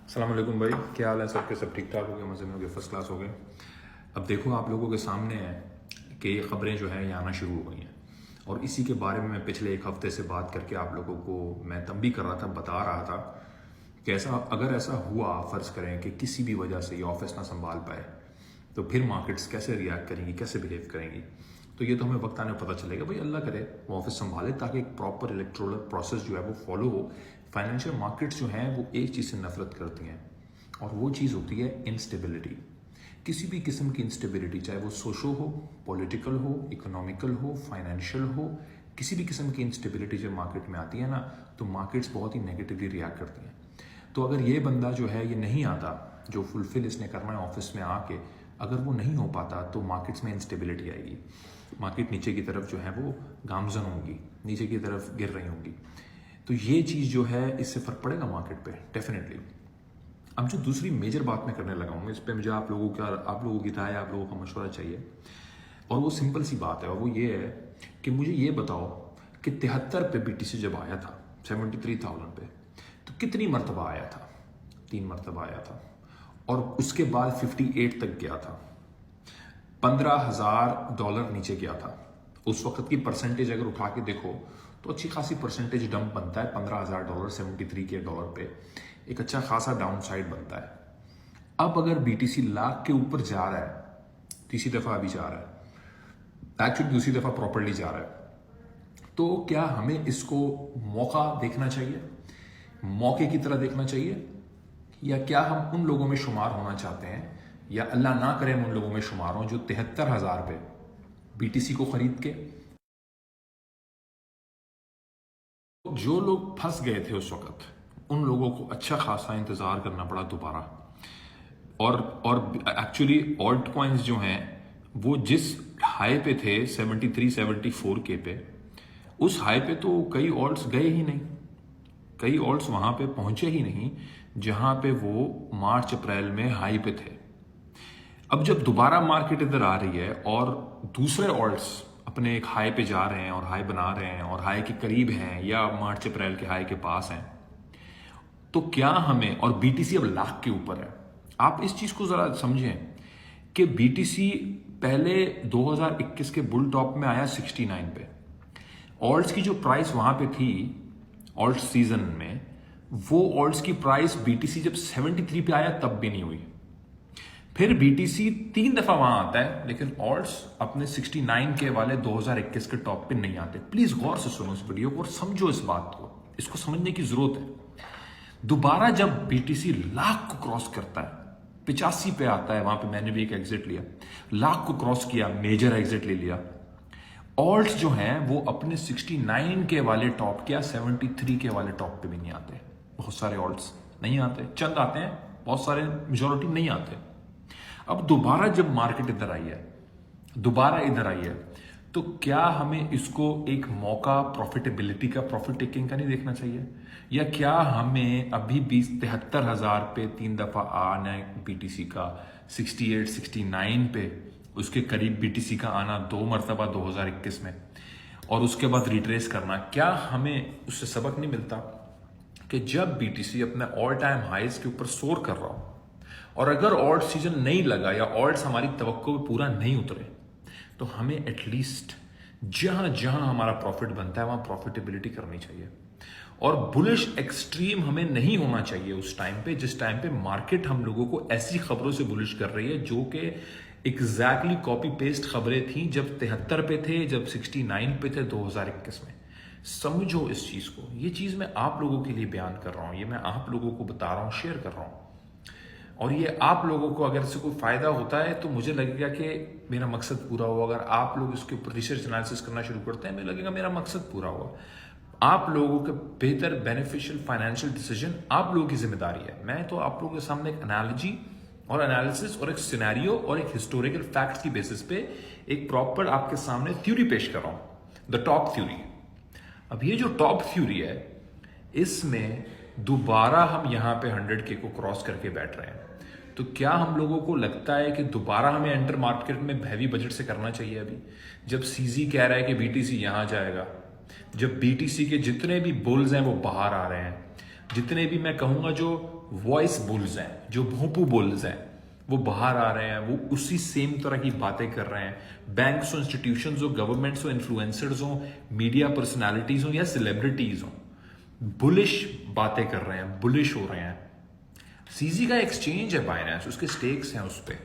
अस्सलाम वालेकुम भाई, क्या हाल है? सबके सब ठीक ठाक हो गए, मज़े में हो गए, फर्स्ट क्लास हो गए। अब देखो आप लोगों के सामने है कि ये ख़बरें जो हैं ये आना शुरू हो गई हैं, और इसी के बारे में मैं पिछले एक हफ़्ते से बात करके आप लोगों को मैं तंबी कर रहा था, बता रहा था कि अगर ऐसा हुआ, फ़र्ज़ करें कि किसी भी वजह से ये ऑफिस ना संभाल पाए, तो फिर मार्केट्स कैसे रिएक्ट करेंगी, कैसे बिहेव करेंगी। तो ये तो हमें वक्त आने पता चलेगा। भाई अल्लाह करे वो ऑफिस संभाले ताकि एक प्रॉपर इलेक्ट्रोल प्रोसेस जो है वो फॉलो हो। फाइनेंशियल मार्केट्स जो हैं वो एक चीज़ से नफरत करती हैं, और वो चीज़ होती है इंस्टेबिलिटी। किसी भी किस्म की इंस्टेबिलिटी, चाहे वो सोशो हो, पॉलिटिकल हो, इकोनॉमिकल हो, फाइनेंशियल हो, किसी भी किस्म की इंस्टेबिलिटी जब मार्केट में आती है ना, तो मार्केट्स बहुत ही नेगेटिवली रिएक्ट करती हैं। तो अगर ये बंदा जो है ये नहीं आता, जो फुलफिल इसने करना है ऑफिस में आके, अगर वो नहीं हो पाता तो मार्केट्स में इंस्टेबिलिटी आएगी। मार्केट नीचे की तरफ जो है वो गामजन होंगी, नीचे की तरफ गिर रही होंगी। तो ये चीज़ जो है इससे फ़र्क पड़ेगा मार्केट पे डेफिनेटली। अब जो दूसरी मेजर बात मैं करने लगा हूँ, इस पर मुझे आप लोगों की राय, आप लोगों का मशवरा चाहिए। और वो सिंपल सी बात है, और वो ये है कि मुझे ये बताओ कि 73 पे BTC जब आया था 73,000 पे, तो कितनी मरतबा आया था? 3 मरतबा आया था, और उसके बाद 58 तक गया था। $15,000 नीचे गया था। उस वक्त की परसेंटेज अगर उठा के देखो तो अच्छी खासी परसेंटेज डंप बनता है। $15,000 73 के डॉलर पे एक अच्छा खासा डाउन साइड बनता है। अब अगर BTC लाख के ऊपर जा रहा है, तीसरी दफा अभी जा रहा है, एक्चुअली दूसरी दफा प्रॉपर्ली जा रहा है, तो क्या हमें इसको मौका देखना चाहिए, मौके की तरह देखना चाहिए, या क्या हम उन लोगों में शुमार होना चाहते हैं, या अल्लाह ना करे हम उन लोगों में शुमार हों जो 73,000 पे BTC को खरीद के, जो लोग फंस गए थे उस वक्त, उन लोगों को अच्छा खासा इंतजार करना पड़ा दोबारा। और एक्चुअली ऑल्ट कॉइन्स जो हैं वो जिस हाई पे थे 73-74 के पे, उस हाई पे तो कई ऑल्ट्स गए ही नहीं, कई ऑल्ट्स वहां पे पहुंचे ही नहीं जहां पे वो मार्च अप्रैल में हाई पे थे। अब जब दोबारा मार्केट इधर आ रही है और दूसरे ऑल्ट्स अपने एक हाई पे जा रहे हैं और हाई बना रहे हैं और हाई के करीब हैं या मार्च अप्रैल के हाई के पास हैं, तो क्या हमें, और BTC अब लाख के ऊपर है। आप इस चीज को जरा समझें कि BTC पहले 2021 के बुल टॉप में आया 69 पे। ऑल्ट्स की जो प्राइस वहां पे थी ऑल्ट सीजन में, वो ऑल्ट्स की प्राइस BTC जब 73 पे आया तब भी नहीं हुई। फिर BTC 3 दफा वहां आता है, लेकिन ऑल्ट्स अपने 69 के वाले 2021 के टॉप पे नहीं आते। प्लीज गौर से सुनो इस वीडियो को और समझो इस बात को, इसको समझने की जरूरत है। दोबारा जब BTC लाख को क्रॉस करता है, 85 पे आता है, वहां पे मैंने भी एक एग्जिट लिया, लाख को क्रॉस किया, मेजर एग्जिट ले लिया। ऑल्ट्स जो हैं वो अपने 69 के वाले टॉप या 73 के वाले टॉप पे भी नहीं आते। बहुत सारे ऑल्ट्स नहीं आते, चंद आते हैं, बहुत सारे मेजोरिटी नहीं आते। अब दोबारा जब मार्केट इधर आई है, दोबारा इधर आई है, तो क्या हमें इसको एक मौका प्रॉफिटेबिलिटी का, प्रॉफिट टेकिंग का नहीं देखना चाहिए, या क्या हमें अभी 73,000 पे 3 दफा आना है BTC का, 68 69 पे उसके करीब BTC का आना 2 मरतबा 2021 में, और उसके बाद रिट्रेस करना, क्या हमें उससे सबक नहीं मिलता कि जब BTC अपने ऑल टाइम हाइज के ऊपर सोर कर रहा हो, और अगर ऑल्ट सीजन नहीं लगा या ऑल्ट्स हमारी तवक्को पे पूरा नहीं उतरे, तो हमें एटलीस्ट जहां जहां हमारा प्रॉफिट बनता है वहां प्रॉफिटेबिलिटी करनी चाहिए। और बुलिश एक्सट्रीम हमें नहीं होना चाहिए उस टाइम पे, जिस टाइम पे मार्केट हम लोगों को ऐसी खबरों से बुलिश कर रही है जो कि एग्जैक्टली कॉपी पेस्ट खबरें थी जब 73 पे थे, जब 69 पे थे 2021 में। समझो इस चीज को, ये चीज मैं आप लोगों के लिए बयान कर रहा हूं, ये मैं आप लोगों को बता रहा हूं, शेयर कर रहा हूं, और ये आप लोगों को अगर इससे कोई फायदा होता है तो मुझे लगेगा कि मेरा मकसद पूरा हुआ। अगर आप लोग इसके ऊपर रिसर्च एनालिसिस करना शुरू करते हैं, मुझे लगेगा मेरा मकसद पूरा हुआ। आप लोगों के बेहतर बेनिफिशियल फाइनेंशियल डिसीजन आप लोगों की जिम्मेदारी है। मैं तो आप लोगों के सामने एक एनालॉजी और एनालिसिस और एक सिनेरियो और एक हिस्टोरिकल फैक्ट्स की बेसिस पे एक प्रॉपर आपके सामने थ्योरी पेश कर रहा हूं, द टॉप थ्योरी। अब ये जो टॉप थ्योरी है, इसमें दोबारा हम यहां पे 100K को क्रॉस करके बैठ रहे हैं, तो क्या हम लोगों को लगता है कि दोबारा हमें एंटर मार्केट में हैवी बजट से करना चाहिए? अभी जब CZ कह रहा है कि BTC यहां जाएगा, जब BTC के जितने भी बुल्स हैं वो बाहर आ रहे हैं, जितने भी मैं कहूंगा जो वॉइस बुल्स हैं, जो भोंपू बुल्स हैं, वो बाहर आ रहे हैं, वो उसी सेम तरह की बातें कर रहे हैं। बैंक्स हो, इंस्टीट्यूशंस हो, गवर्नमेंट्स हो, इन्फ्लुएंसर्स हो, मीडिया पर्सनालिटीज हो या सेलिब्रिटीज हो, बुलिश बातें कर रहे हैं, बुलिश हो रहे हैं। सीजी का एक्सचेंज है बाइनेंस, उसके स्टेक्स हैं उस पर।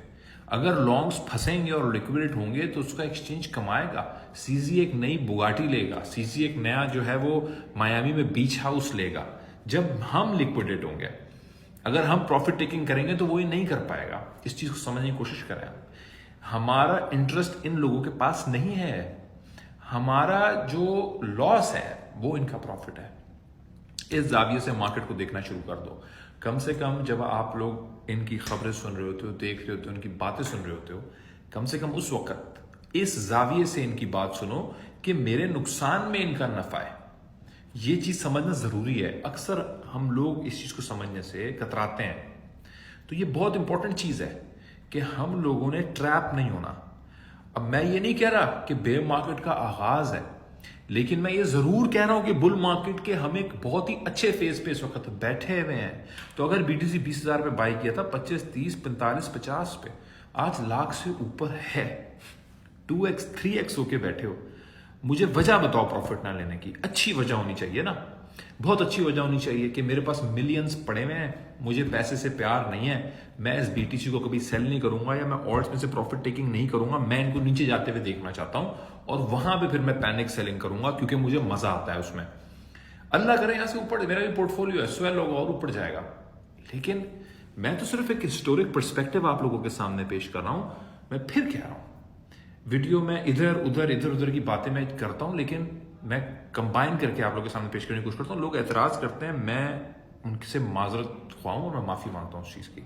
अगर लॉन्ग्स फंसेंगे और लिक्विडेट होंगे तो उसका एक्सचेंज कमाएगा। सीजी एक नई बुगाटी लेगा, सीजी एक नया जो है वो मायामी में बीच हाउस लेगा जब हम लिक्विडेट होंगे। अगर हम प्रॉफिट टेकिंग करेंगे तो वो ये नहीं कर पाएगा। इस चीज को समझने की कोशिश करें। हमारा इंटरेस्ट इन लोगों के पास नहीं है, हमारा जो लॉस है वो इनका प्रॉफिट है। इस जाविये से मार्केट को देखना शुरू कर दो। कम से कम जब आप लोग इनकी खबरें सुन रहे होते हो, देख रहे होते हो, इनकी बातें सुन रहे होते हो, कम से कम उस वक्त इस जाविये से इनकी बात सुनो कि मेरे नुकसान में इनका नफा है। ये चीज समझना जरूरी है। अक्सर हम लोग इस चीज को समझने से कतराते हैं। तो ये बहुत इंपॉर्टेंट चीज है कि हम लोगों ने ट्रैप नहीं होना। अब मैं ये नहीं कह रहा कि बेयर मार्केट का आगाज है, लेकिन मैं ये जरूर कह रहा हूं कि बुल मार्केट के हम एक बहुत ही अच्छे फेज पे इस वक्त बैठे हुए हैं। तो अगर बीटीसी 20,000 पे बाई किया था, 25, 30, 45, 50 पे, आज लाख से ऊपर है। 2x 3x होके बैठे हो। मुझे वजह बताओ प्रॉफिट ना लेने की। अच्छी वजह होनी चाहिए ना, बहुत अच्छी वजह होनी चाहिए कि मेरे पास मिलियंस पड़े हुए हैं, मुझे पैसे से प्यार नहीं है, मैं इस बीटीसी को कभी सेल नहीं करूंगा या मैं ऑल्ट्स में से प्रॉफिट टेकिंग नहीं करूंगा। मैं इनको नीचे जाते हुए देखना चाहता हूं और वहां पे फिर मैं पैनिक सेलिंग करूंगा क्योंकि मुझे मजा आता है उसमें। अल्लाह करे यहां से ऊपर मेरा भी पोर्टफोलियो है, स्वेल होगा और ऊपर जाएगा। लेकिन मैं तो सिर्फ एक हिस्टोरिक पर्सपेक्टिव आप लोगों के सामने पेश कर रहा हूं। मैं फिर कह रहा हूं, वीडियो में इधर उधर की बातें मैं करता हूं, लेकिन मैं कंबाइन करके आप लोगों के सामने पेश करने की कोशिश करता हूं। लोग एतराज करते हैं, मैं उनसे माजरत ख्वाह हूं और मैं माफी मांगता हूं उस चीज की।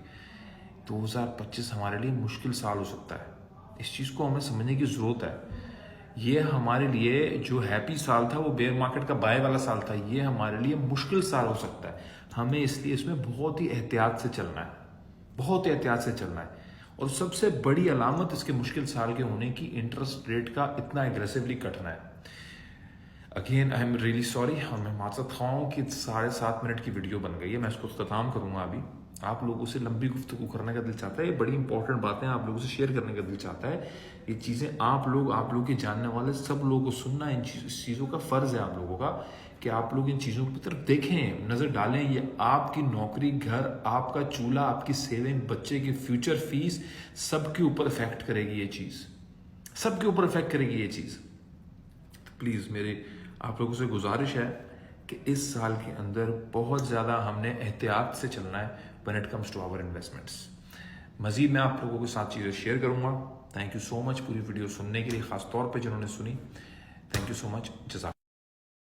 2025 हमारे लिए मुश्किल साल हो सकता है, इस चीज को हमें समझने की जरूरत है। ये हमारे लिए जो हैप्पी साल था वो बेयर मार्केट का बाय वाला साल था, ये हमारे लिए मुश्किल साल हो सकता है। हमें इसलिए इसमें बहुत ही एहतियात से चलना है, बहुत एहतियात से चलना है। और सबसे बड़ी अलामत इसके मुश्किल साल के होने की इंटरेस्ट रेट का इतना एग्रेसिवली कटना है। Again I am really sorry, और मैं माजरत ख्वाह हूं कि 7.5 मिनट की वीडियो बन गई है। मैं इसको खत्म करूंगा अभी। आप लोगों से लंबी गुफ्तगू करने का दिल चाहता है, ये बड़ी इंपॉर्टेंट बातें आप लोगों से शेयर करने का दिल चाहता है। ये चीज़ें आप लोग के जानने वाले सब लोगों को सुनना, इन चीज़ों का फ़र्ज़ है आप लोगों का कि आप लोग इन चीज़ों की तरफ देखें, नज़र डालें। ये आपकी नौकरी, घर, आपका चूल्हा, आपकी सेविंग, बच्चे की फ्यूचर फीस, सबके ऊपर इफेक्ट करेगी ये चीज़, सबके ऊपर इफेक्ट करेगी ये चीज़। तो प्लीज़ मेरे आप लोगों से गुजारिश है कि इस साल के अंदर बहुत ज़्यादा हमने एहतियात से चलना है when it comes to our investments. मज़ीद मैं आप लोगों के साथ चीज़ें शेयर करूँगा। थैंक यू सो मच पूरी वीडियो सुनने के लिए, ख़ास तौर पे जिन्होंने सुनी। Thank you so much. जज़ाक